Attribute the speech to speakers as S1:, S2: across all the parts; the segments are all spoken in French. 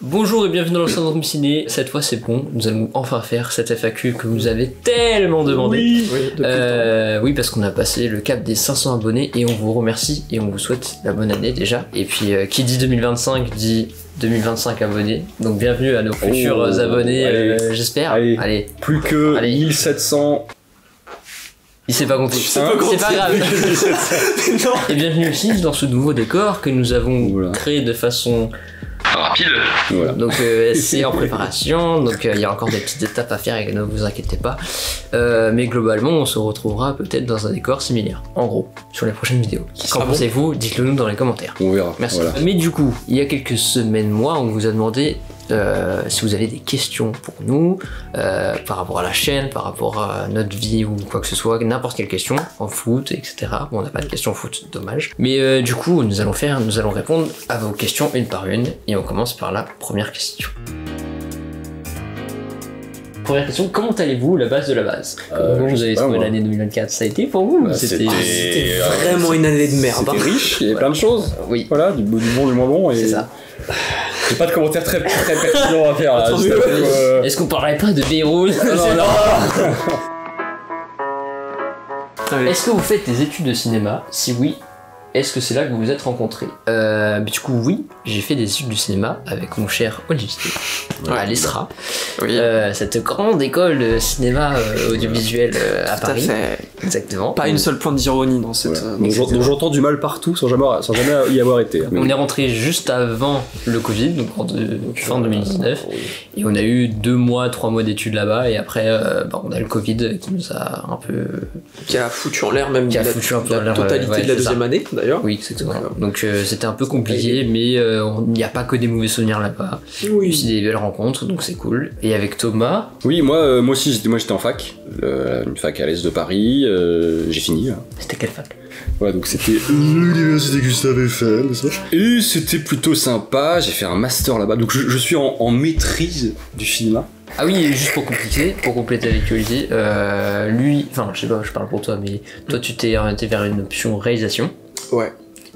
S1: Bonjour et bienvenue dans le Syndrome Ciné. Cette fois c'est bon, nous allons enfin faire cette FAQ que nous allons enfin faire. Nous allons enfin faire cette FAQ que vous avez tellement demandé. Oui, parce qu'on a passé le cap des 500 abonnés et on vous remercie et on vous souhaite la bonne année déjà. Et puis qui dit 2025 dit 2025 abonnés. Donc bienvenue à nos futurs abonnés, j'espère. Allez.
S2: Plus que 1700.
S1: Il s'est pas compté. C'est pas grave. Et bienvenue aussi dans ce nouveau décor que nous avons créé de façon rapide. Voilà. Donc c'est en préparation, donc il y a encore des petites étapes à faire et ne vous inquiétez pas. Mais globalement, on se retrouvera peut-être dans un décor similaire, en gros, sur les prochaines vidéos. Qu'en pensez-vous? Dites-le nous dans les commentaires.
S2: On verra.
S1: Merci. Voilà. Mais du coup, il y a quelques semaines, on vous a demandé si vous avez des questions pour nous par rapport à la chaîne, par rapport à notre vie ou quoi que ce soit, n'importe quelle question en foot, etc. Bon, on n'a pas de questions foot, dommage. Mais du coup, nous allons répondre à vos questions une par une et on commence par la première question. Première question, comment allez-vous, la base de la base? Comment vous avez trouvé l'année 2024? Ça a été pour vous?
S3: C'était vraiment une année de merde.
S2: C'était riche, il y avait plein de choses.
S1: Oui.
S2: Voilà, du bon, du moins bon. Et...
S1: c'est ça.
S2: J'ai pas de commentaires très pertinents à faire là.
S1: Est-ce qu'on parlerait pas de Beyrouth?
S2: Non.
S1: Est-ce que vous faites des études de cinéma? Si oui, est-ce que c'est là que vous vous êtes rencontrés? Du coup, oui, j'ai fait des études du cinéma avec mon cher Olivier à l'ESRA, cette grande école de cinéma audiovisuel à Paris. Exactement.
S3: Pas une seule pointe d'ironie dans cette.
S2: Donc j'entends du mal partout sans jamais y avoir été.
S1: On est rentré juste avant le Covid, donc fin 2019, et on a eu 3 mois d'études là-bas, et après on a le Covid qui nous a un peu.
S3: Qui a foutu en l'air même la
S1: l'air,
S3: totalité de la deuxième année d'ailleurs.
S1: Oui, exactement. Donc c'était un peu compliqué, mais il n'y a pas que des mauvais souvenirs là-bas. Il y a aussi des belles rencontres, donc c'est cool. Et avec Thomas.
S2: Oui, moi aussi j'étais en fac, une fac à l'est de Paris. J'ai fini.
S1: C'était quelle fac?
S2: Ouais, donc c'était l'université Gustave Eiffel, n'est-ce pas? Et c'était plutôt sympa. J'ai fait un master là-bas, donc je suis en maîtrise du cinéma.
S1: Ah oui, juste pour compléter avec Olivier, lui, enfin je sais pas, je parle pour toi, mais toi tu t'es orienté vers une option réalisation.
S3: Ouais.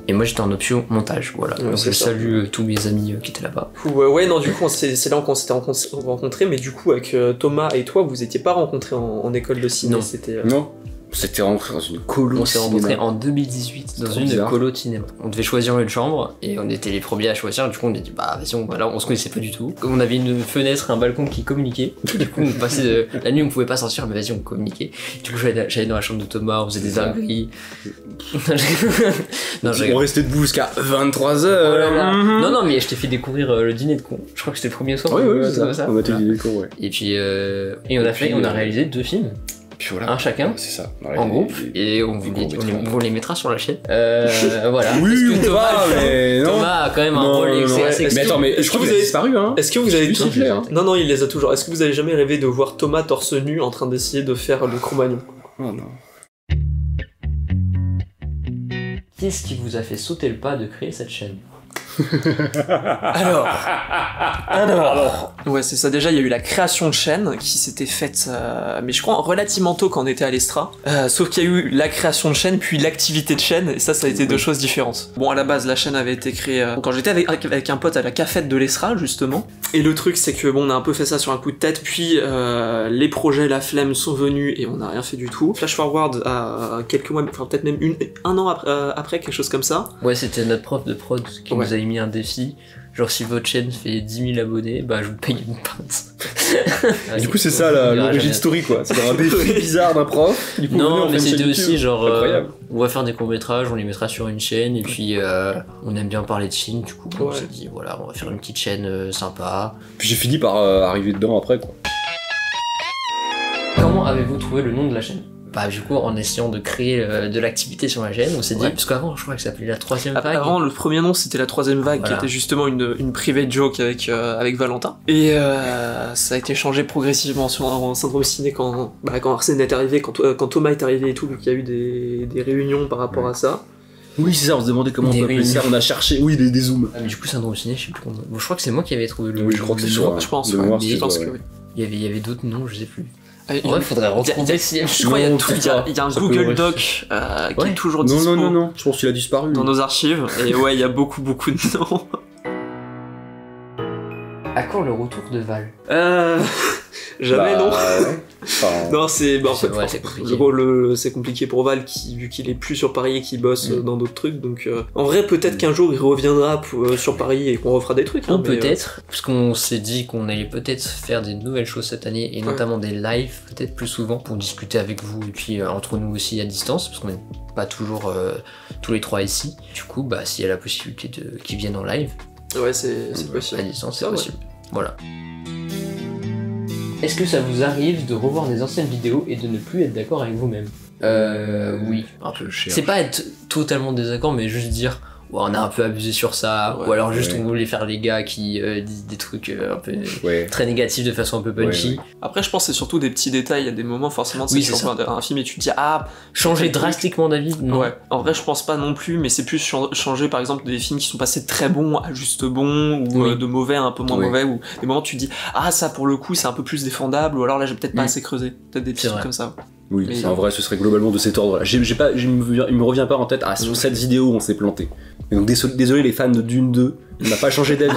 S1: Et moi j'étais en option montage, voilà. Donc je salue tous mes amis qui étaient là-bas.
S3: Ouais, non, du coup c'est là qu'on s'était rencontrés, mais du coup avec Thomas et toi, vous étiez pas rencontrés en école de ciné?
S1: Non.
S3: C'était
S2: Non. C'était rentré dans une colo.
S1: On s'est rencontrés en 2018 dans une colo de cinéma. On devait choisir une chambre et on était les premiers à choisir. Du coup, on a dit vas-y, là on se connaissait pas du tout. On avait une fenêtre, un balcon qui communiquait. Du coup, on passait la nuit, on pouvait pas sortir, mais vas-y, on communiquait. Du coup, j'allais dans la chambre de Thomas, on faisait des dingueries.
S2: On restait debout jusqu'à 23h.
S1: Non, mais je t'ai fait découvrir le dîner de con. Je crois que c'était le premier soir.
S2: Oui, c'est ça. On a fait le dîner de con, ouais.
S1: Et puis, on a réalisé 2 films.
S2: Puis voilà.
S1: Un chacun,
S2: c'est ça.
S1: En groupe, et on vous les mettra sur la chaîne. Voilà.
S2: Oui, ou pas, mais non.
S1: Thomas a quand même un rôle assez.
S2: Mais attends, mais je crois que vous avez disparu, hein.
S3: Est-ce que vous avez tout
S2: fait, hein.
S3: Non, il les a toujours. Est-ce que vous avez jamais rêvé de voir Thomas torse nu en train d'essayer de faire le Cro-Magnon?
S2: Oh non.
S1: Qu'est-ce qui vous a fait sauter le pas de créer cette chaîne?
S3: Alors, ouais, c'est ça. Déjà, il y a eu la création de chaîne qui s'était faite, mais je crois relativement tôt quand on était à l'Estra. Sauf qu'il y a eu la création de chaîne, puis l'activité de chaîne, et ça a été deux choses différentes. Bon, à la base, la chaîne avait été créée quand j'étais avec un pote à la cafette de l'Estra, justement. Et le truc, c'est que on a un peu fait ça sur un coup de tête, puis les projets, la flemme sont venus et on n'a rien fait du tout. Flash forward à quelques mois, enfin peut-être même un an après, quelque chose comme ça.
S1: Ouais, c'était notre prof de prod qui nous a mis un défi, genre si votre chaîne fait 10 000 abonnés, bah je vous paye une pinte.
S2: Du coup c'est ça l'origine story quoi, c'est un défi bizarre d'un prof. Du coup,
S1: non mais c'était aussi genre
S2: on
S1: va faire des courts-métrages, on les mettra sur une chaîne et puis on aime bien parler de films, du coup on s'est dit voilà on va faire une petite chaîne sympa.
S2: Puis j'ai fini par arriver dedans après quoi.
S1: Comment avez-vous trouvé le nom de la chaîne? Bah du coup en essayant de créer de l'activité sur la chaîne, on s'est dit, parce qu'avant je crois que ça s'appelait la 3ème vague.
S3: Avant le premier nom c'était la 3ème vague, qui était justement une private joke avec Valentin. Et ça a été changé progressivement sur un Syndrome Ciné quand Arsène est arrivé, quand Thomas est arrivé et tout, vu qu'il y a eu des réunions par rapport à ça.
S2: Oui c'est ça, on se demandait comment on peut appeler ça, on a cherché, des zooms.
S1: Ah, mais du coup Syndrome Ciné, je sais plus comment. Bon, je crois que c'est moi qui avais trouvé le nom.
S2: Oui je crois que c'est ça.
S3: Je pense que oui.
S1: Il y avait d'autres noms, je sais plus. Ouais, faudrait retrouver.
S3: Je crois qu'il y a un Google Doc qui est toujours dispo.
S2: Non, je pense qu'il a disparu.
S3: Dans nos archives. Et ouais, il y a beaucoup de noms.
S1: À quand le retour de Val?
S3: Jamais, non.
S2: Ouais. Enfin,
S3: Non, c'est en fait,
S1: ouais, c'est compliqué.
S3: c'est compliqué pour Val vu qu'il est plus sur Paris et qu'il bosse dans d'autres trucs. Donc en vrai, peut-être qu'un jour il reviendra sur Paris et qu'on refera des trucs.
S1: Ou peut-être, parce qu'on s'est dit qu'on allait peut-être faire des nouvelles choses cette année et notamment des lives peut-être plus souvent pour discuter avec vous et puis entre nous aussi à distance parce qu'on n'est pas toujours tous les trois ici. Du coup, bah s'il y a la possibilité qu'ils viennent en live,
S3: ouais, c'est possible.
S1: À distance, c'est possible. Voilà. Est-ce que ça vous arrive de revoir des anciennes vidéos et de ne plus être d'accord avec vous-même? Oui. Un peu. C'est pas être totalement désaccord, mais juste dire ouais, on a un peu abusé sur ça, ou alors juste on voulait faire les gars qui disent des trucs un peu très négatifs de façon un peu punchy.
S3: Après, je pense que c'est surtout des petits détails. Il y a des moments, forcément,
S1: oui,
S3: tu regardes un film et tu te dis
S1: changer drastiquement d'avis. Non.
S3: Ouais. En vrai, je pense pas non plus, mais c'est plus changer par exemple des films qui sont passés de très bons à juste bons ou de mauvais à un peu moins mauvais, ou des moments où tu te dis ça pour le coup c'est un peu plus défendable, ou alors là j'ai peut-être pas assez creusé, peut-être des petits trucs comme ça.
S2: Oui, mais en vrai, ce serait globalement de cet ordre-là. Il me revient pas en tête, sur cette vidéo, on s'est planté. Et donc, désolé les fans de Dune 2, on n'a pas changé d'avis.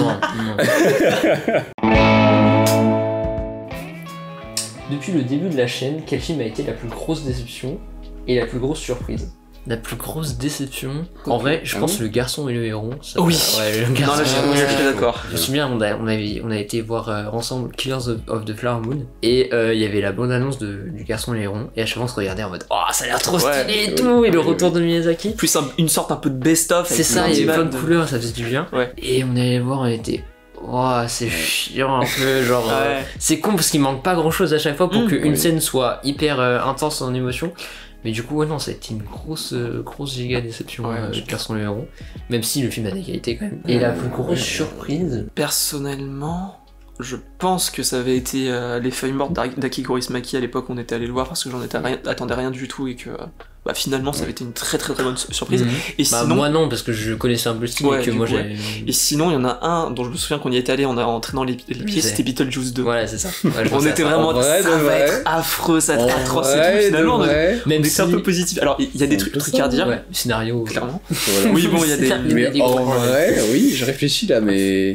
S1: Depuis le début de la chaîne, quel film a été la plus grosse déception et la plus grosse surprise? La plus grosse déception, en vrai, je pense Le Garçon et le Héron. Ça,
S3: oui.
S1: Ouais, Le Garçon.
S3: Non, là, je suis d'accord.
S1: Je me souviens, on a été voir ensemble Killers of the Flower Moon et il y avait la bande-annonce du Garçon et le Héron et à chaque fois on se regardait en mode ça a l'air trop stylé et tout, et le retour de Miyazaki.
S3: Plus une sorte un peu de best-of.
S1: C'est ça, il y avait plein de couleurs, ça faisait du bien. Ouais. Et on allait voir, on était c'est chiant un peu, genre c'est con parce qu'il manque pas grand chose à chaque fois pour qu'une scène soit hyper intense en émotion. Mais du coup, non, ça a été une grosse giga déception, Garçon et le Héron. Même si le film a des qualités quand même. Et la plus grosse surprise...
S3: Personnellement, je pense que ça avait été les feuilles mortes d'Aki Kaurismäki à l'époque, on était allé le voir parce que attendais rien du tout et que finalement ça avait été une très très très bonne surprise. Et sinon,
S1: moi non, parce que je connaissais un peu le style et que moi j'ai...
S3: Et sinon, il y en a un dont je me souviens qu'on y était allé en entraînant les pieds, c'était Beetlejuice 2.
S1: Voilà, c'est ça.
S3: On était vraiment ça va être affreux, ça va être atroce et tout. Finalement, même si c'est un peu positif. Alors, il y a des trucs à dire.
S1: Ouais, scénario.
S3: Clairement. Oui, bon, il y a des...
S2: Mais en vrai, oui, je réfléchis là, mais...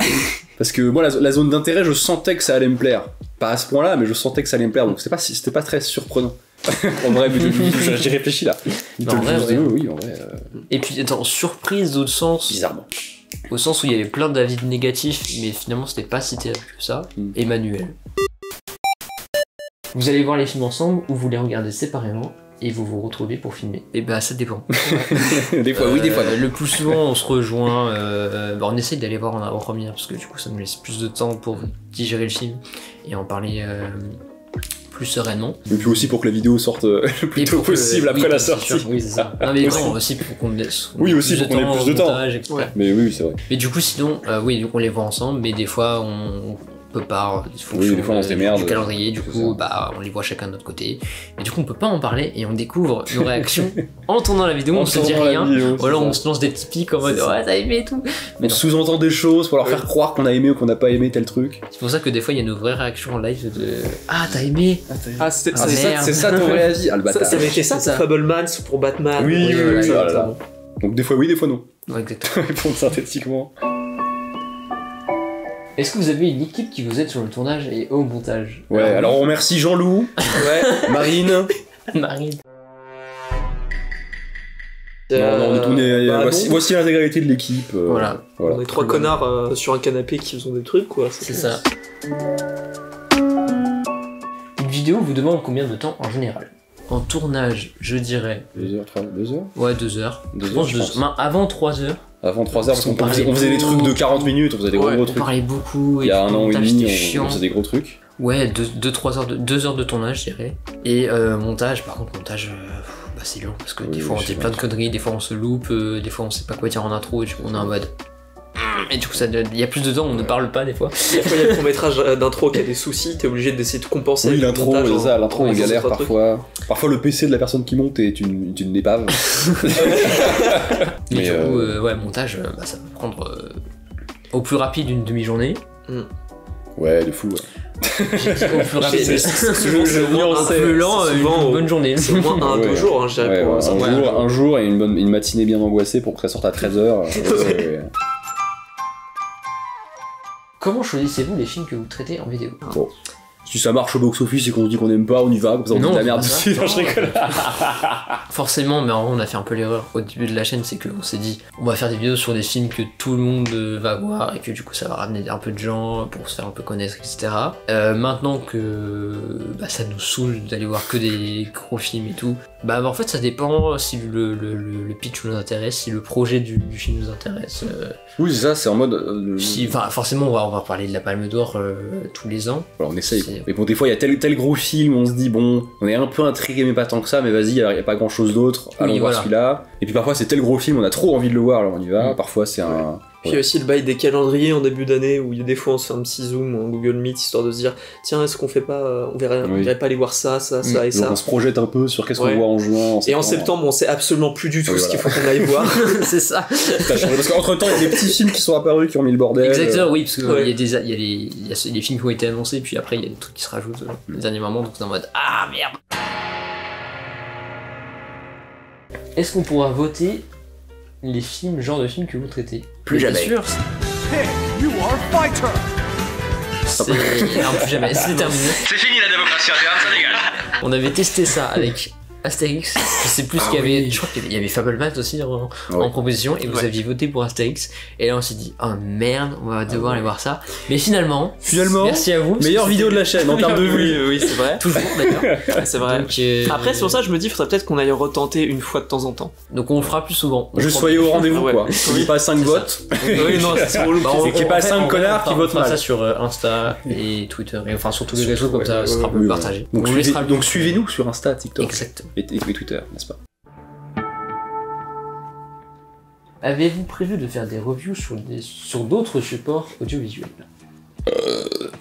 S2: Parce que moi, la zone d'intérêt, je sentais que ça allait me plaire. Pas à ce point-là, mais je sentais que ça allait me plaire, donc c'était pas très surprenant. En vrai, j'ai réfléchi là.
S1: En vrai,
S2: oui, en vrai.
S1: Et puis, attends, surprise d'autre sens.
S2: Bizarrement.
S1: Au sens où il y avait plein d'avis négatifs, mais finalement c'était pas si terrible que ça. Emmanuel. Vous allez voir les films ensemble ou vous les regardez séparément et vous vous retrouvez pour filmer? Et bah ça dépend.
S2: Des fois oui, des fois non.
S1: Le plus souvent on se rejoint, on essaye d'aller voir en première parce que du coup ça nous laisse plus de temps pour digérer le film et en parler plus sereinement.
S2: Et puis aussi pour que la vidéo sorte le plus tôt possible après la sortie.
S1: Oui, c'est ça. Non mais non, aussi pour qu'on laisse.
S2: Oui, aussi pour qu'on ait plus de temps.
S1: Ouais.
S2: Mais oui, c'est vrai.
S1: Mais du coup sinon, donc on les voit ensemble, mais des fois on peut pas,
S2: des fois on se démerde
S1: du calendrier, du coup on les voit chacun de notre côté, mais du coup on peut pas en parler et on découvre nos réactions en tournant la vidéo, on se dit rien, ou alors on se lance des petits pics en mode t'as aimé et tout,
S2: mais on sous-entend des choses pour leur faire croire qu'on a aimé ou qu'on n'a pas aimé tel truc.
S1: C'est pour ça que des fois il y a nos vraies réactions en live de t'as aimé,
S2: c'est ça ton vrai avis, le bâtard.
S3: Ça avait été ça pour Fablemans ou pour Batman.
S2: Oui, donc des fois oui, des fois non.
S1: Ouais, exactement.
S2: Répondre synthétiquement.
S1: Est-ce que vous avez une équipe qui vous aide sur le tournage et au montage?
S2: Ouais, alors on remercie Jean-Loup, Marine. Voici l'intégralité de l'équipe.
S1: Voilà.
S3: On est trois connards sur un canapé qui font des trucs, quoi.
S1: C'est ça. Une vidéo vous demande combien de temps en général? En tournage, je dirais...
S2: 2 heures, 2 heures?
S1: Ouais, 2 heures. Je pense avant 3 heures.
S2: Avant 3 heures, parce qu'on faisait des trucs de 40 minutes, on faisait des gros trucs.
S1: On parlait beaucoup.
S2: Il y a un an et demi, on faisait des gros trucs.
S1: Ouais, 2 heures de tournage, je dirais. Et montage, par contre, c'est long, parce que des fois on dit plein de conneries, des fois on se loupe, des fois on sait pas quoi dire en intro, et du coup on est en mode... Et du coup, il y a plus de temps, on ne parle pas des fois.
S3: Des fois, il y a le court-métrage d'intro qui a des soucis, t'es obligé d'essayer de compenser.
S2: Oui, l'intro, c'est ça, l'intro on galère parfois. Parfois, le PC de la personne qui monte est une épave.
S1: Mais du coup, montage, ça peut prendre au plus rapide une demi-journée.
S2: Ouais, de fou,
S1: J'ai dit au plus rapide, un peu lent, une bonne journée.
S3: C'est au moins 1 à 2 jours, je dirais.
S2: Un jour et une matinée bien angoissée pour que ça sorte à 13h.
S1: comment choisissez-vous les films que vous traitez en vidéo?
S2: Bon. Si ça marche au box-office et qu'on se dit qu'on aime pas, on y va, comme ça on dit de la merde dessus, je rigole.
S1: Forcément, mais en vrai on a fait un peu l'erreur au début de la chaîne, c'est qu'on s'est dit on va faire des vidéos sur des films que tout le monde va voir et que du coup ça va ramener un peu de gens pour se faire un peu connaître, etc. Maintenant que ça nous saoule d'aller voir que des gros films et tout, en fait ça dépend si le pitch nous intéresse, si le projet du film nous intéresse.
S2: Oui c'est ça, c'est en mode...
S1: forcément on va parler de la Palme d'Or tous les ans.
S2: Alors on essaye. Mais bon, des fois, il y a tel gros film, on se dit, bon, on est un peu intrigué, mais pas tant que ça, mais vas-y, il n'y a pas grand chose d'autre, allons voir celui-là. Et puis parfois, c'est tel gros film, on a trop envie de le voir, alors on y va. Parfois, c'est un...
S3: Puis il y a aussi le bail des calendriers en début d'année où il y a des fois on se fait un petit zoom ou un Google Meet histoire de se dire tiens est-ce qu'on fait pas, on verrait pas aller voir ça et
S2: donc
S3: ça.
S2: On se projette un peu sur qu'est-ce qu'on voit en juin.
S3: Et en septembre on sait absolument plus du tout ce qu'il faut qu'on aille voir.
S1: C'est ça.
S2: Parce qu'entre temps il y a des petits films qui sont apparus qui ont mis le bordel.
S1: Exactement, oui, parce qu'il y a les films qui ont été annoncés puis après il y a des trucs qui se rajoutent au dernier moment, donc c'est en mode ah merde. Est-ce qu'on pourra voter les films, genre de films que vous traitez?
S2: Plus jamais.
S1: Bien sûr.
S4: Hey, you are fighter.
S1: Plus jamais, c'est terminé.
S5: C'est fini la démocratie interne, ça dégage.
S1: On avait testé ça avec Astérix, je sais plus ce qu'il y avait, je crois qu'il y avait Fableman aussi en proposition, et vous aviez voté pour Astérix, et là on s'est dit, oh merde, on va devoir aller voir ça, mais finalement, merci à vous.
S2: Meilleure vidéo de la chaîne en termes de vues.
S3: Oui, c'est vrai.
S1: Toujours, d'accord.
S3: C'est vrai. Donc, après, sur ça, je me dis, il faudrait peut-être qu'on aille retenter une fois de temps en temps.
S1: Donc on le fera plus souvent.
S2: Juste soyez au rendez-vous, quoi. On n'est pas 5 votes.
S3: Oui, non, c'est trop lourd.
S2: C'est qu'il n'y ait pas 5 connards qui votent mal.
S1: On fera ça sur Insta et Twitter, et enfin sur tous les réseaux, comme ça, ce sera plus partagé.
S2: Donc suivez-nous sur Insta, TikTok.
S1: Exactement.
S2: Et Twitter. N'est-ce pas?
S1: Avez-vous prévu de faire des reviews sur d'autres supports audiovisuels?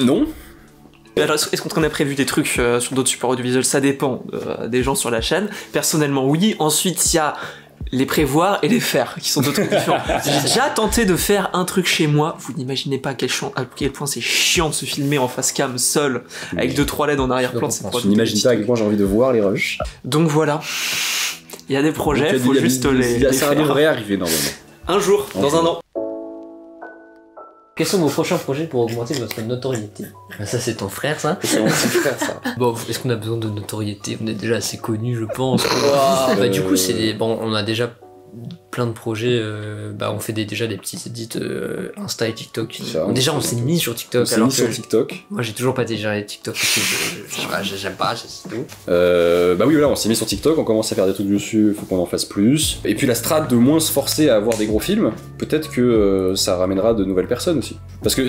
S2: Non.
S3: Alors, est-ce qu'on a prévu des trucs sur d'autres supports audiovisuels? Ça dépend des gens sur la chaîne. Personnellement, oui. Ensuite, il y a les prévoir et les faire, qui sont deux trucs différents. J'ai déjà tenté de faire un truc chez moi. Vous n'imaginez pas à quel point c'est chiant de se filmer en face cam seul, avec 2-3 LED en arrière-plan.
S2: Je n'imagine pas à quel point j'ai envie de voir les rushs.
S3: Donc voilà. Il y a des projets, il faut juste les
S2: ça devrait arriver normalement.
S3: Un jour, dans un an.
S1: Quels sont vos prochains projets pour augmenter votre notoriété? Ça c'est ton frère ça.
S2: C'est mon petit frère ça.
S1: Bon, est-ce qu'on a besoin de notoriété? On est déjà assez connus je pense. Du coup on a déjà plein de projets, on fait déjà des petits edits Insta et TikTok. Déjà on s'est mis sur TikTok.
S2: Sur TikTok.
S1: Moi j'ai toujours pas téléchargé TikTok parce que j'aime pas, c'est tout.
S2: Oui voilà, on s'est mis sur TikTok, on commence à faire des trucs dessus, faut qu'on en fasse plus. Et puis la strat de moins se forcer à avoir des gros films, peut-être que ça ramènera de nouvelles personnes aussi. Parce que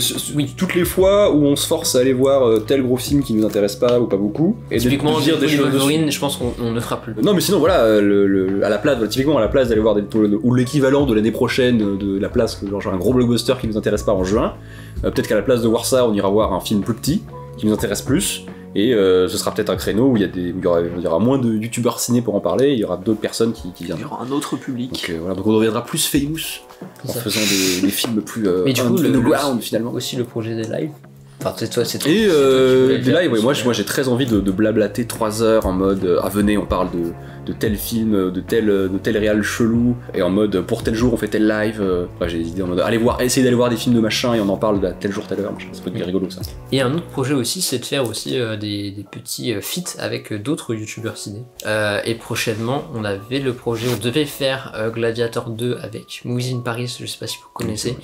S2: toutes les fois où on se force à aller voir tel gros film qui nous intéresse pas ou pas beaucoup, et
S1: typiquement
S2: de dire des choses
S1: Wolverine, je pense qu'on ne fera plus.
S2: Non mais sinon voilà, à la place, typiquement à la place d'aller voir ou l'équivalent de l'année prochaine de la place, genre un gros blockbuster qui nous intéresse pas en juin, peut-être qu'à la place de voir ça, on ira voir un film plus petit qui nous intéresse plus, et ce sera peut-être un créneau où il y aura moins de youtubeurs ciné pour en parler, il y aura d'autres personnes qui viendront.
S3: Il y aura un autre public.
S2: Donc on deviendra plus famous en faisant des films plus
S1: mais du coup,
S2: underground finalement.
S1: Aussi le projet des lives. Enfin, c'est toi,
S2: et des lives, moi j'ai très envie de blablater 3 heures en mode venez, on parle de tel film, de tel réal chelou, et en mode pour tel jour on fait tel live. J'ai des idées en mode essayez d'aller voir des films de machin et on en parle à tel jour, telle heure. Ça peut être rigolo ça.
S1: Et un autre projet aussi, c'est de faire aussi des petits feats avec d'autres youtubeurs ciné. Et prochainement, on devait faire Gladiator 2 avec Mousine Paris, je sais pas si vous connaissez.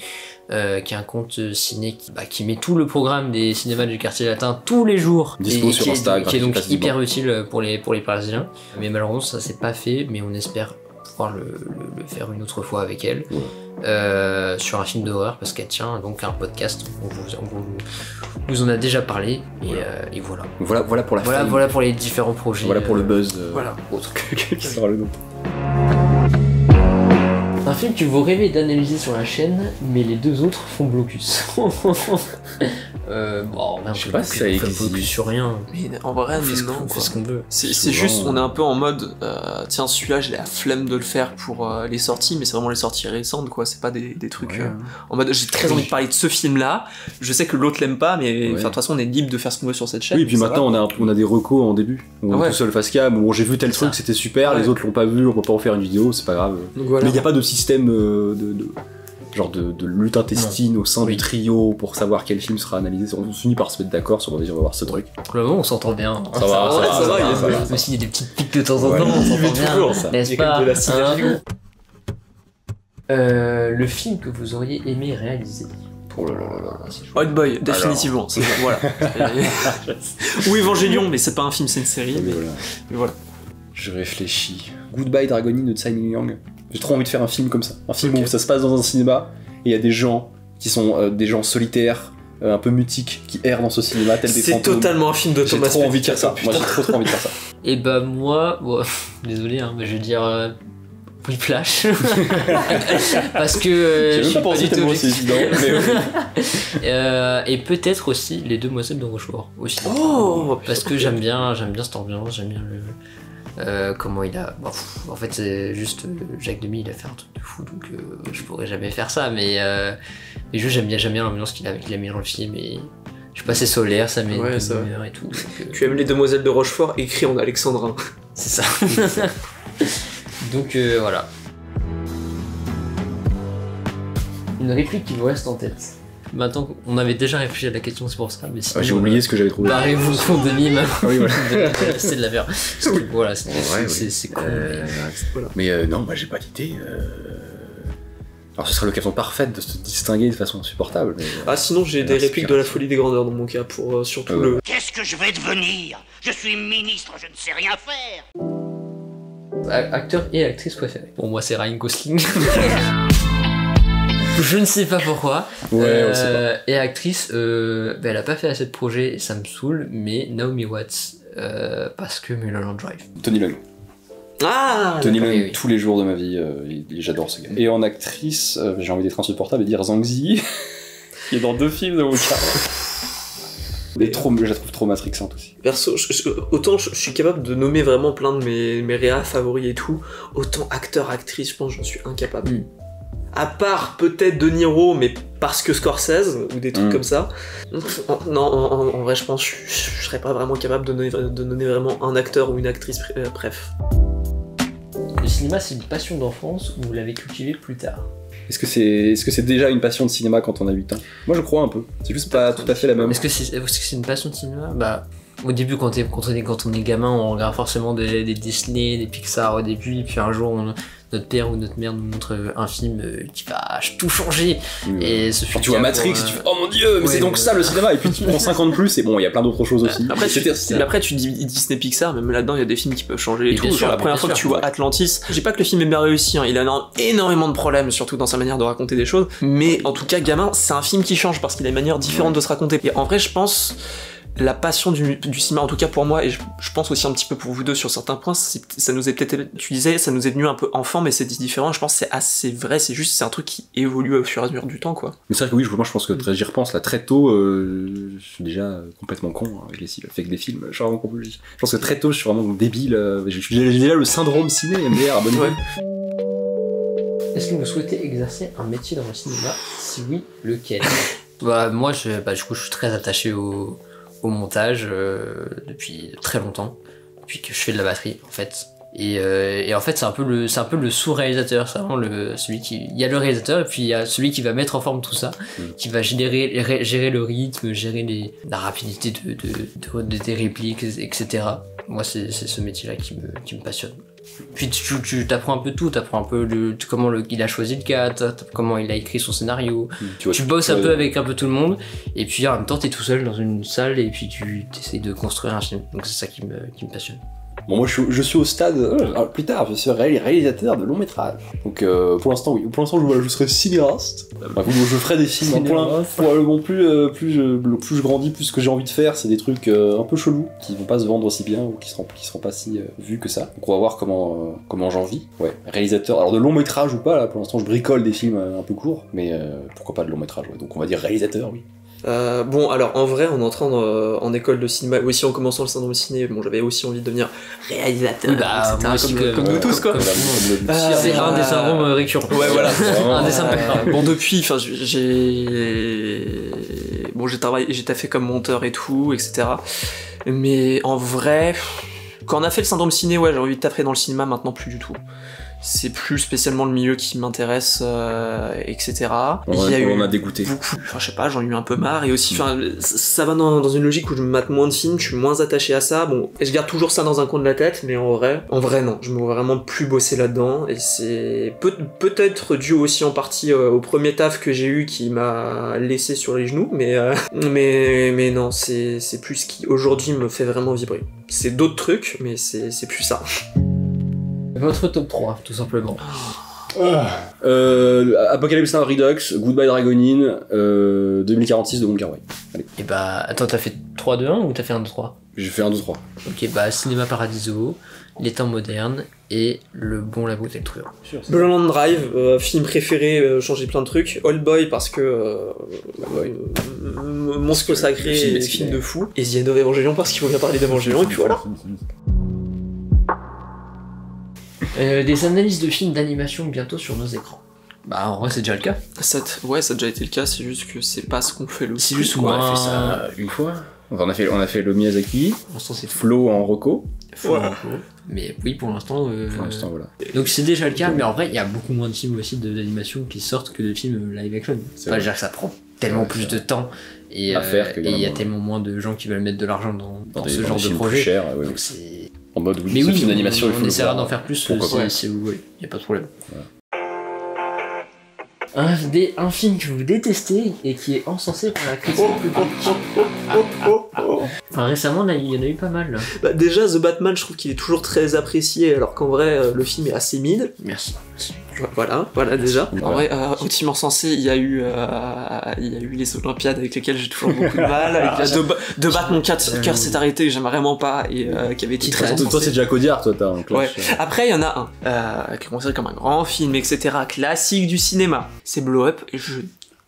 S1: Qui est un compte ciné qui met tout le programme des cinémas du quartier latin tous les jours,
S2: dispo sur Instagram,
S1: qui est donc hyper utile pour les Parisiens, mais malheureusement ça s'est pas fait, mais on espère pouvoir le faire une autre fois avec elle, sur un film d'horreur, parce qu'elle tient donc un podcast, on vous en a déjà parlé, et voilà.
S2: Voilà pour la fame.
S1: Voilà pour les différents projets.
S2: Voilà pour le buzz.
S1: Voilà.
S2: Autre qui sera le nom.
S1: Un film que vous rêvez d'analyser sur la chaîne, mais les deux autres font blocus.
S2: Je sais pas si ça existe.
S1: Blocus sur rien.
S3: Mais en vrai,
S1: on fait ce qu'on veut.
S3: C'est juste, on est un peu en mode, tiens, celui-là, j'ai la flemme de le faire pour les sorties, mais c'est vraiment les sorties récentes, quoi. C'est pas des trucs en mode, j'ai très envie de parler de ce film-là. Je sais que l'autre l'aime pas, mais de toute façon, on est libre de faire ce qu'on veut sur cette chaîne.
S2: Oui, et puis maintenant, on a des recos en début. On est tout seul face cam, où j'ai vu tel truc, c'était super, les autres l'ont pas vu, on peut pas en faire une vidéo, c'est pas grave. Mais il n'y a pas de système genre de lutte intestine au sein du trio pour savoir quel film sera analysé. On finit par se mettre d'accord sur on va voir ce truc.
S1: Pour le moment, on s'entend bien.
S2: Ça va.
S1: Il y a des petites piques de temps en temps, on s'entend bien.
S3: Toujours, ça.
S1: N'est-ce pas
S3: De la synergie.
S1: Le film que vous auriez aimé réaliser.
S2: Oh là là là là.
S3: Hot Boy, définitivement. C'est voilà. Ou Evangelion, mais c'est pas un film, c'est une série. Mais voilà.
S2: Je réfléchis. Goodbye Dragonine de Tsai Ming-liang. J'ai trop envie de faire un film comme ça. Un film où ça se passe dans un cinéma et il y a des gens qui sont des gens solitaires, un peu mutiques, qui errent dans ce cinéma tel des fantômes.
S3: C'est totalement un film de Thomas
S2: J'ai trop envie de faire ça. Moi j'ai trop envie de faire ça.
S1: Et bah moi, bon, désolé, hein, mais je vais dire Whiplash. Parce que
S2: j'ai même pas pensé tellement c'est évident.
S1: Et peut-être aussi Les Demoiselles de Rochefort aussi.
S3: Oh,
S1: parce que j'aime bien cette ambiance, j'aime bien comment il a. Bon, en fait, c'est juste Jacques Demy, il a fait un truc de fou, donc je pourrais jamais faire ça, mais juste j'aime bien l'ambiance qu'il a mis dans le film et. Je sais pas, c'est solaire, ça met une humeur et tout. Donc,
S3: tu aimes Les Demoiselles de Rochefort écrit en alexandrin.
S1: C'est ça. Donc voilà. Une réplique qui vous reste en tête. Maintenant, on avait déjà réfléchi à la question, c'est pour ça. Mais sinon,
S2: j'ai oublié ce que j'avais trouvé.
S1: Barrez-vous compte de mime.
S2: Oui, voilà.
S1: C'est de la merde. Voilà, c'est cool.
S2: Mais non, moi j'ai pas d'idée. Alors ce serait l'occasion parfaite de se distinguer de façon insupportable. Mais,
S3: sinon j'ai des répliques de La Folie des Grandeurs dans mon cas pour surtout le.
S5: Qu'est-ce que je vais devenir? Je suis ministre, je ne sais rien faire.
S1: Acteur et actrice préférés. Pour moi, c'est Ryan Gosling. Je ne sais pas pourquoi.
S2: Ouais, on sait pas.
S1: Et actrice, elle a pas fait assez de projets et ça me saoule, mais Naomi Watts, parce que Mulholland Drive.
S2: Tony Leung. Tony Leung, tous les jours de ma vie, j'adore ce gars. Et en actrice, j'ai envie d'être insupportable et dire Zhang Zi, qui est dans 2 films de mon cas. Je la trouve trop matrixante aussi.
S3: Perso, autant je suis capable de nommer vraiment plein de mes réas favoris et tout, autant acteur-actrice, je pense que j'en suis incapable. À part peut-être De Niro, mais parce que Scorsese, ou des trucs comme ça. En vrai, je pense que je serais pas vraiment capable de donner vraiment un acteur ou une actrice bref.
S1: Le cinéma, c'est une passion d'enfance ou vous l'avez cultivée plus tard?
S2: Est-ce que c'est déjà une passion de cinéma quand on a 8 ans? Moi je crois un peu. C'est juste pas tout à fait la même.
S1: Est-ce que c'est une passion de cinéma? Bah, au début, quand on est gamin, on regarde forcément des Disney, des Pixar au début, et puis un jour, notre père ou notre mère nous montre un film qui va tout changer. Et ce
S2: tu vois Matrix et tu fais oh mon dieu, mais c'est donc ça le cinéma. Et puis tu prends 50 plus et bon, il y a plein d'autres choses aussi.
S3: Après tu dis Disney Pixar, même là-dedans il y a des films qui peuvent changer et tout. Genre la première fois que tu vois Atlantis, je dis pas que le film est bien réussi, hein, il a énormément de problèmes, surtout dans sa manière de raconter des choses. Mais en tout cas, gamin, c'est un film qui change parce qu'il a une manière différente de se raconter. Et en vrai, je pense. La passion du cinéma, en tout cas pour moi, et je pense aussi un petit peu pour vous deux sur certains points, ça nous est peut-être, tu disais, ça nous est venu un peu enfant, mais c'est différent, je pense que c'est assez vrai, c'est un truc qui évolue au fur et à mesure du temps, quoi.
S2: Mais c'est vrai que oui, moi je pense que j'y repense là très tôt, je suis déjà complètement con avec des films, je suis vraiment con. Je pense que très tôt je suis vraiment débile, j'ai déjà le syndrome ciné, MDR, abonnez-vous.
S1: Est-ce que vous souhaitez exercer un métier dans le cinéma? Si oui, lequel? Moi, du coup, je suis très attaché au montage depuis très longtemps, depuis que je fais de la batterie en fait. Et en fait c'est un peu le sous-réalisateur, c'est vraiment il y a le réalisateur et puis il y a celui qui va mettre en forme tout ça, qui va gérer le rythme, gérer la rapidité des répliques, etc. Moi c'est ce métier-là qui me passionne. Puis tu t'apprends un peu tout, t'apprends un peu comment il a choisi le cas, comment il a écrit son scénario, tu bosses un peu avec un peu tout le monde, et puis en même temps t'es tout seul dans une salle et puis tu essayes de construire un film, donc c'est ça qui me passionne.
S2: Bon, moi je suis au stade, plus tard je serai réalisateur de long métrage. Donc pour l'instant oui, pour l'instant je serai cinéaste. Je ferai des films probablement plus je grandis, plus ce que j'ai envie de faire, c'est des trucs un peu chelous qui vont pas se vendre aussi bien ou qui seront pas si vus que ça. Donc on va voir comment j'en vis. Ouais, réalisateur, alors de long métrage ou pas là, pour l'instant je bricole des films un peu courts, mais pourquoi pas de long métrage, ouais. Donc on va dire réalisateur, oui.
S3: Bon, alors en vrai, en entrant en école de cinéma, ou aussi en commençant le syndrome ciné, bon, j'avais aussi envie de devenir réalisateur, etc. Comme nous tous, quoi.
S1: C'est un des syndromes récurrents.
S3: Ouais, voilà.
S1: Un des syndromes.
S3: Bon, depuis, enfin, j'ai taffé comme monteur et tout, etc. Mais en vrai, quand on a fait le syndrome ciné, ouais, j'ai envie de taffer dans le cinéma, maintenant plus du tout. c'est plus spécialement le milieu qui m'intéresse, etc.
S2: On a dégoûté.
S3: Beaucoup, enfin je sais pas, j'en ai eu un peu marre, et aussi, enfin ça va dans une logique où je me mate moins de films, je suis moins attaché à ça, bon, et je garde toujours ça dans un coin de la tête, mais en vrai non, je me vois vraiment plus bosser là-dedans, et c'est peut-être dû aussi en partie au premier taf que j'ai eu qui m'a laissé sur les genoux, mais non, c'est plus ce qui aujourd'hui me fait vraiment vibrer. C'est d'autres trucs, mais c'est plus ça.
S1: Votre top 3, tout simplement.
S2: Apocalypse Now Redux, Goodbye Dragonin, 2046 de Wong Kar-wai. Allez.
S1: Et bah, attends, t'as fait 3-2-1 ou t'as fait 1-2-3
S2: J'ai fait 1, 2, 3.
S1: Ok, bah, Cinéma Paradiso, Les Temps Modernes et Le Bon, la Brute et le Truand.
S3: Mulholland Drive, film préféré, changer plein de trucs. Old Boy parce que monstre sacré, film de fou. Et The End of Evangelion parce qu'il faut bien parler d'Evangelion, et puis voilà.
S1: Des analyses de films d'animation bientôt sur nos écrans. Bah en vrai c'est déjà le cas.
S3: Ça a déjà été le cas, c'est juste que c'est pas ce qu'on fait le plus.
S1: C'est juste
S2: on a fait ça une fois. On a fait le Miyazaki, c'est Flo en Reco.
S1: Mais oui, pour l'instant,
S2: voilà.
S1: Donc c'est déjà le cas, mais en vrai il y a beaucoup moins de films aussi d'animation qui sortent que de films live action. Enfin, je veux dire que ça prend tellement plus de temps et il y a tellement moins de gens qui veulent mettre de l'argent dans ce genre de projet.
S2: Cher,
S1: donc c'est
S2: en mode oui,
S1: mais oui,
S2: film d'animation,
S1: on essaiera d'en faire plus si vous voulez, y a pas de problème. Voilà. Un film que vous détestez et qui est encensé par la critique publique. Enfin récemment il y en a eu pas mal là.
S3: Bah, déjà The Batman, je trouve qu'il est toujours très apprécié alors qu'en vrai le film est assez mid.
S1: Merci.
S3: Voilà déjà. En vrai, au team encensé, il y a eu les Olympiades avec lesquelles j'ai toujours beaucoup de mal. Avec de battre mon cœur s'est arrêté, que j'aime vraiment pas, et qui avait été très encensé.
S2: Toi, c'est Jack Audiard, toi, t'as un clash.
S3: Ouais. Après, il y en a un qui est considéré comme un grand film, etc., classique du cinéma. C'est Blow Up, et je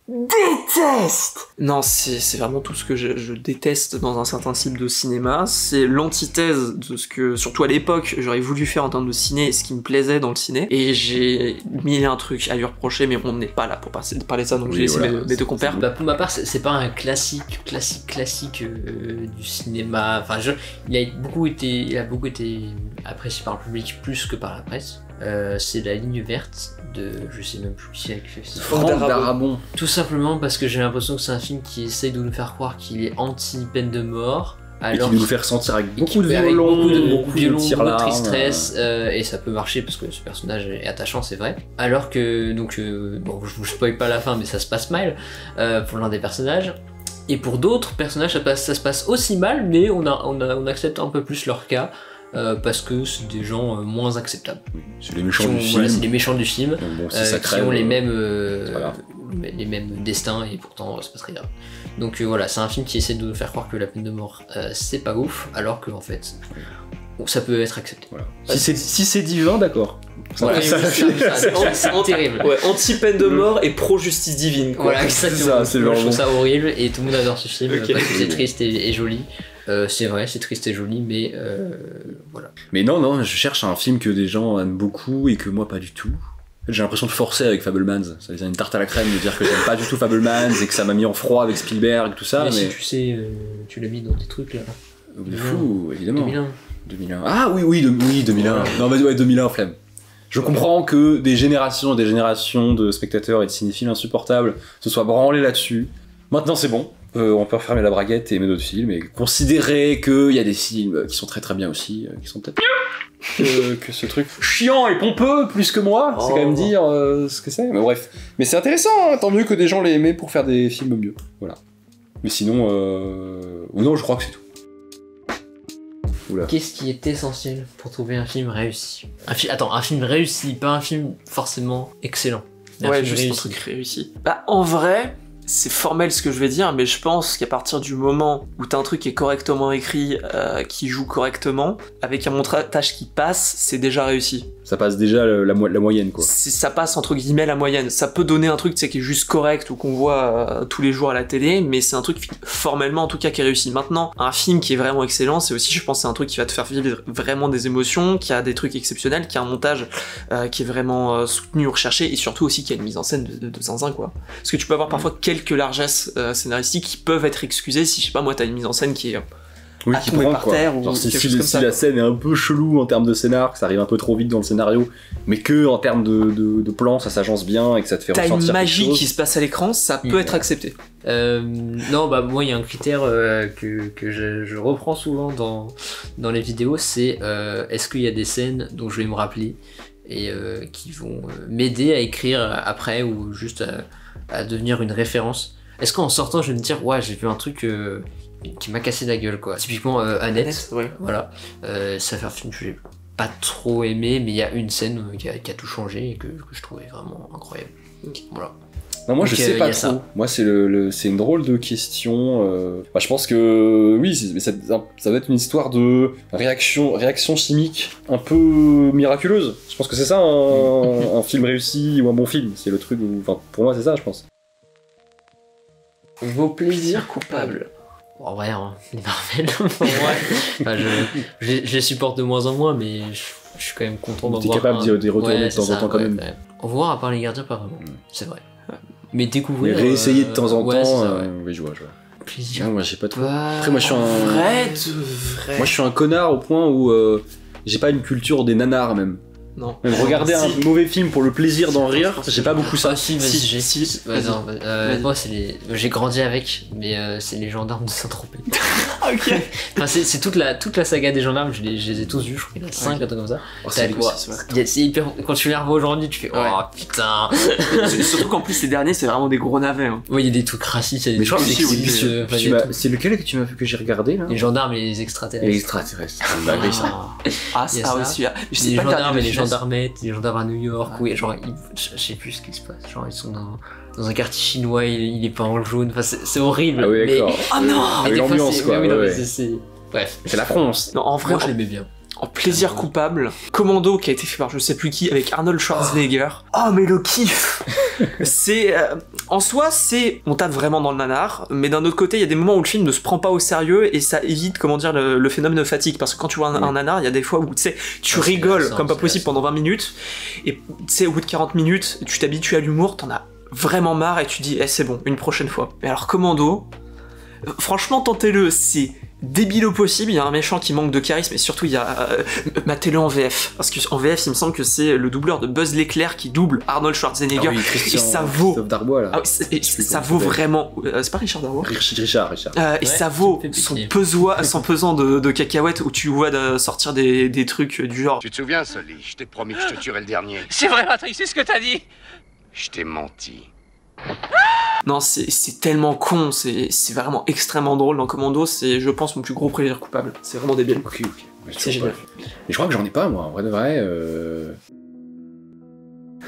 S3: déteste. Non, c'est vraiment tout ce que je déteste dans un certain type de cinéma. C'est l'antithèse de ce que, surtout à l'époque, j'aurais voulu faire en termes de ciné et ce qui me plaisait dans le ciné. Et j'ai mis un truc à lui reprocher, mais on n'est pas là pour parler de ça, donc j'ai laissé mes deux compères.
S1: Bah pour ma part, c'est pas un classique du cinéma. Enfin, il a beaucoup été apprécié par le public plus que par la presse. C'est La Ligne Verte de, je sais même plus qui c'est avec
S2: Franck Darabont.
S1: Tout simplement parce que j'ai l'impression que c'est un film qui essaye de nous faire croire qu'il est anti-peine de mort, alors
S2: et qui nous fait ressentir avec beaucoup de violons,
S1: beaucoup de tristesse, et ça peut marcher parce que ce personnage est attachant, c'est vrai. Alors que donc bon, je vous spoil pas la fin, mais ça se passe mal pour l'un des personnages. Et pour d'autres personnages, ça se passe aussi mal, mais on accepte un peu plus leur cas. Parce que c'est des gens moins acceptables.
S2: C'est les méchants du film.
S1: Voilà, c'est les méchants du film
S2: qui
S1: ont les mêmes destins et pourtant c'est pas très grave. Donc voilà, c'est un film qui essaie de nous faire croire que la peine de mort c'est pas ouf, alors que en fait ça peut être accepté. Voilà.
S2: Si c'est divin, d'accord.
S1: Voilà, c'est terrible.
S3: Ouais, anti-peine de mort et pro-justice divine. Quoi.
S1: Voilà, exactement. Je trouve ça horrible et tout le monde adore ce film parce que c'est triste et joli. C'est vrai, c'est triste et joli, mais voilà.
S2: Mais non, je cherche un film que des gens aiment beaucoup et que moi pas du tout. J'ai l'impression de forcer avec Fabelmans. Ça faisait une tarte à la crème de dire que j'aime pas du tout Fabelmans et que ça m'a mis en froid avec Spielberg, tout ça.
S1: Mais si tu sais, tu l'as mis dans des trucs là.
S2: De fou, évidemment.
S1: 2001.
S2: Ah oui, 2001. Non, mais ouais, 2001, flemme. Je comprends que des générations de spectateurs et de cinéphiles insupportables se soient branlés là-dessus. Maintenant, c'est bon. On peut refermer la braguette et aimer d'autres films et considérer qu'il y a des films qui sont très très bien aussi, qui sont peut-être que ce truc chiant et pompeux plus que moi, c'est quand même dire ce que c'est. Mais bref, mais c'est intéressant, hein, tant mieux que des gens l'aient aimé pour faire des films mieux. Voilà. Mais sinon, ou non, je crois que c'est tout. Oula.
S1: Qu'est-ce qui est essentiel pour trouver un film réussi ? Un film réussi, pas un film forcément excellent.
S3: Ouais, juste un truc réussi. Bah en vrai, c'est formel ce que je vais dire, mais je pense qu'à partir du moment où t'as un truc qui est correctement écrit, qui joue correctement, avec un montage qui passe, c'est déjà réussi.
S2: Ça passe déjà la moyenne, quoi.
S3: Ça passe entre guillemets la moyenne. Ça peut donner un truc, tu sais, qui est juste correct ou qu'on voit tous les jours à la télé, mais c'est un truc formellement en tout cas qui est réussi. Maintenant, un film qui est vraiment excellent, c'est aussi, je pense, c'est un truc qui va te faire vivre vraiment des émotions, qui a des trucs exceptionnels, qui a un montage qui est vraiment soutenu ou recherché, et surtout aussi qui a une mise en scène de zinzin, quoi. Parce que tu peux avoir parfois quelques largesses scénaristiques qui peuvent être excusées si, je sais pas moi, t'as une mise en scène qui est
S2: Oui,
S3: à
S2: qui
S3: tomber
S2: prend,
S3: par
S2: quoi.
S3: terre ou
S2: Genre,
S3: quelque
S2: si
S3: chose comme ça.
S2: la scène est un peu chelou en termes de scénar, que ça arrive un peu trop vite dans le scénario, mais que en termes de plan, ça s'agence bien et que ça te fait
S3: T'as
S2: ressentir
S3: une
S2: quelque
S3: magie
S2: chose.
S3: qui se passe à l'écran, ça peut être accepté.
S1: Non, bah moi il y a un critère que je reprends souvent dans les vidéos, c'est est-ce qu'il y a des scènes dont je vais me rappeler et qui vont m'aider à écrire après ou juste à devenir une référence. Est-ce qu'en sortant je vais me dire ouais j'ai vu un truc qui m'a cassé la gueule quoi. Typiquement Annette,
S3: Ouais.
S1: voilà, ça fait un film que j'ai pas trop aimé mais il y a une scène qui a tout changé et que je trouvais vraiment incroyable. Voilà.
S2: Non, moi
S1: Donc,
S2: je sais pas
S1: y a
S2: trop.
S1: ça.
S2: Moi c'est c'est une drôle de question. Bah, je pense que oui, ça doit être une histoire de réaction chimique un peu miraculeuse. Je pense que c'est ça un film réussi ou un bon film. C'est le truc où, enfin pour moi c'est ça je pense.
S1: Vos plaisirs coupables. En vrai, hein, les Marvel, en vrai. Enfin, je les supporte de moins en moins, mais je suis quand même content d'en
S2: T'es
S1: voir
S2: capable
S1: un.
S2: d'y retourner
S1: Ouais,
S2: de temps en
S1: c'est ça,
S2: temps quand
S1: ouais,
S2: même.
S1: ouais. En voir à part les gardiens, pas vraiment. C'est vrai. Mais
S2: Mais
S1: découvrir.
S2: réessayer de temps en
S1: ouais, c'est
S2: temps.
S1: ça, ouais.
S2: Oui, je vois.
S1: Plaisir.
S2: Non, moi j'ai pas trop.
S1: Bah,
S2: Après moi je suis un.
S3: Vrai.
S2: Moi je suis un connard au point où j'ai pas une culture des nanars même.
S3: Non.
S2: Même regarder un mauvais film pour le plaisir d'en rire, j'ai pas beaucoup ça.
S1: Ah si, vas-y, j'ai.
S3: si,
S1: Ouais,
S3: vas-y.
S1: non,
S3: Vas-y.
S1: moi, c'est les. J'ai grandi avec, mais c'est les gendarmes de Saint-Tropez.
S3: Ok.
S1: Enfin, c'est toute la saga des gendarmes, je les ai tous vus, je crois qu'il y en a 5, un truc comme ça.
S2: Oh,
S1: T'as quoi c'est hyper... Quand tu les revois aujourd'hui, tu fais oh
S3: Ouais.
S1: putain.
S3: Surtout qu'en plus, ces derniers, c'est vraiment des gros navets. Hein.
S1: Ouais, il y a des trucs racistes, il y a des
S2: Mais je crois
S1: trucs
S2: que
S1: sexistes, enfin, il y a tout.
S2: c'est lequel que j'ai regardé là
S1: Les gendarmes et les extraterrestres.
S2: Les extraterrestres. Bah oui ça.
S3: Ah,
S1: Il y a
S3: ça
S1: ça.
S3: aussi. Je sais
S1: Les
S3: pas le
S1: gendarmes
S3: dernier
S1: et les
S3: de Finesse.
S1: gendarmettes, les gendarmes à New York, oui, genre, je sais plus ce qui se passe. Genre, ils sont dans un quartier chinois, il est peint en jaune, enfin, c'est horrible.
S2: Ah oui
S1: mais...
S2: d'accord.
S3: Oh non.
S1: mais
S2: Avec
S1: des fois,
S2: l'ambiance,
S1: c'est-
S2: quoi,
S1: oui, non,
S2: ouais,
S1: mais
S2: ouais.
S1: c'est- Bref.
S2: C'est la France.
S3: Non, en vrai,
S1: Moi, je l'aimais bien.
S3: en plaisir coupable, Commando qui a été fait par je sais plus qui avec Arnold Schwarzenegger. Oh mais le kiff. C'est en soi on tape vraiment dans le nanar, mais d'un autre côté il y a des moments où le film ne se prend pas au sérieux et ça évite comment dire le phénomène de fatigue parce que quand tu vois un nanar il y a des fois où tu sais tu
S1: c'est
S3: rigoles
S1: lassant,
S3: comme pas
S1: c'est
S3: possible
S1: lassant.
S3: pendant 20 minutes et tu sais au bout de 40 minutes tu t'habitues à l'humour, t'en as vraiment marre et tu dis c'est bon une prochaine fois. Mais alors Commando, franchement tentez-le, c'est débile au possible, il y a un méchant qui manque de charisme et surtout il y a matez-le en VF parce qu'en VF il me semble que c'est le doubleur de Buzz l'éclair qui double Arnold Schwarzenegger et ça vaut
S2: Christophe Darbois là.
S3: ah, ça vaut vraiment c'est pas Richard Darbois
S2: Richard.
S3: et
S1: Ouais,
S3: ça vaut
S1: ça me fait
S3: son
S1: pitié.
S3: pesant de cacahuètes où tu vois sortir des trucs du genre
S6: Tu te souviens, Sully? Je t'ai promis que je te tuerais le dernier.
S5: C'est vrai, Patrick, c'est ce que t'as dit.
S6: Je t'ai menti.
S3: non c'est tellement con, c'est vraiment extrêmement drôle dans Commando, c'est je pense mon plus gros plaisir coupable, c'est vraiment débile.
S2: Ok.
S3: C'est génial.
S2: Mais je crois que j'en ai pas moi, en vrai de vrai.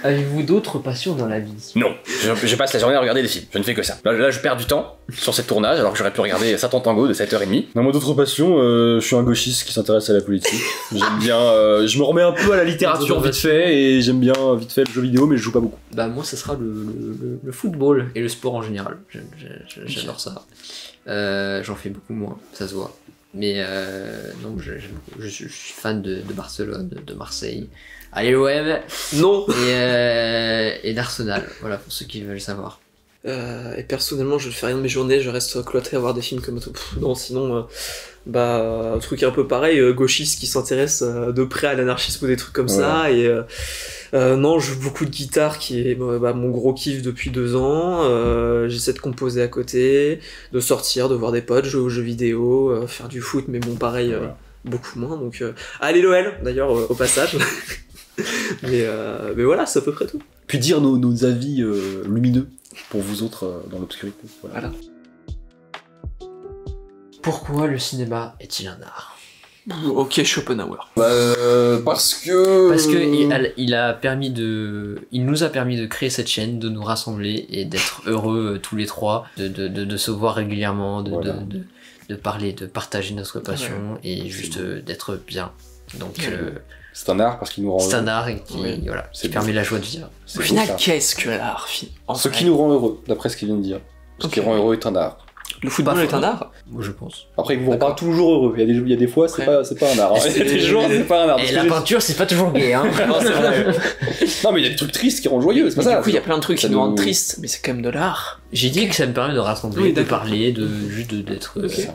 S1: Avez-vous d'autres passions dans la vie?
S2: Non, je passe la journée à regarder des films, je ne fais que ça. Là je perds du temps sur cette tournage alors que j'aurais pu regarder Satan Tango de 7h30. Dans moi d'autres passions, je suis un gauchiste qui s'intéresse à la politique. J'aime bien, je me remets un peu à la littérature vite fait et j'aime bien vite fait le jeu vidéo mais je joue pas beaucoup.
S1: Bah moi ça sera le football et le sport en général. J'adore ça. J'en fais beaucoup moins, ça se voit. Mais non, je suis fan de Barcelone, de Marseille. Allez l'OM
S3: Non.
S1: et d'Arsenal. Voilà pour ceux qui veulent savoir.
S3: Et personnellement, je ne fais rien de mes journées, je reste cloîtré à voir des films comme tout. Non, sinon, un truc un peu pareil, gauchiste qui s'intéresse de près à l'anarchisme ou des trucs comme ça. Et non, je joue beaucoup de guitare qui est mon gros kiff depuis 2 ans. J'essaie de composer à côté, de sortir, de voir des potes, jouer aux jeux vidéo, faire du foot, mais bon, pareil, beaucoup moins. Donc, allez l'OL, d'ailleurs, au passage. mais voilà, c'est à peu près tout.
S2: Puis dire nos avis lumineux pour vous autres dans l'obscurité. Voilà.
S1: Pourquoi le cinéma est-il un art?
S3: Ok, Schopenhauer.
S2: Parce que
S1: il nous a permis de créer cette chaîne, de nous rassembler et d'être heureux tous les trois, de se voir régulièrement, de parler, de partager notre passion et juste d'être bien. Donc
S2: c'est un art parce qu'il nous rend
S1: c'est
S2: heureux.
S1: un art qui permet la joie de vivre.
S3: Au final, qu'est-ce que l'art?
S2: Ce qui nous rend heureux, d'après ce qu'il vient de dire. Ce qui rend heureux est un art.
S3: Le football est un art?
S1: Moi je pense.
S2: Après, ils vous rendent pas toujours heureux. Il y a des fois, c'est pas un art. Il y a des jours, c'est pas un art.
S1: Et la peinture c'est pas toujours gay hein.
S2: Non, c'est vrai. Non, mais il y a des trucs tristes qui rendent joyeux, c'est pas ça.
S3: Du coup, il y a plein de trucs
S2: Ça
S3: qui nous
S2: nous-
S3: rendent tristes, mais c'est quand même de l'art.
S1: J'ai dit que ça me permet de rassembler,
S3: Oui,
S1: de
S3: d'accord.
S1: parler, juste d'être.
S3: Ok.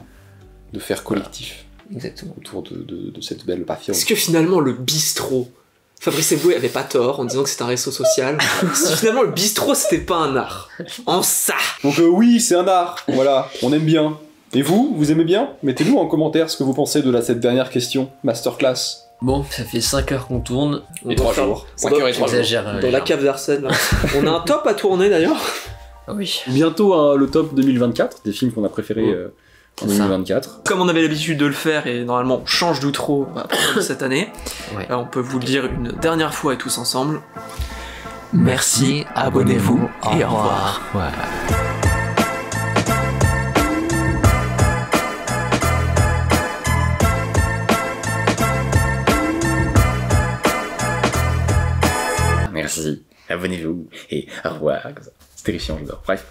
S2: de faire collectif.
S1: Exactement.
S2: Autour de cette belle partie.
S3: Est-ce que finalement le bistrot, Fabrice Eboué avait pas tort en disant que c'est un réseau social, si finalement le bistrot c'était pas un art, en ça.
S2: Donc oui, c'est un art, voilà, on aime bien. Et vous aimez bien? Mettez-nous en commentaire ce que vous pensez de cette dernière question, masterclass.
S1: Bon, ça fait 5 heures qu'on tourne.
S2: Et 3 jours. 5 heures et 3 jours.
S1: Exagère.
S3: Dans la cave d'Arsène, là. On a un top à tourner d'ailleurs.
S1: Ah oui.
S2: Bientôt le top 2024, des films qu'on a préférés en 2024.
S3: Comme on avait l'habitude de le faire, et normalement on change d'outro cette année, on peut vous le dire une dernière fois et tous ensemble. Merci, abonnez-vous et au revoir.
S1: Voilà.
S2: Merci, abonnez-vous et au revoir. C'est terrifiant, j'adore. Bref.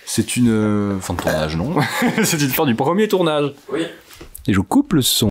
S2: C'est une fin de tournage, non? C'est une fin du premier tournage.
S3: Oui.
S2: Et je coupe le son.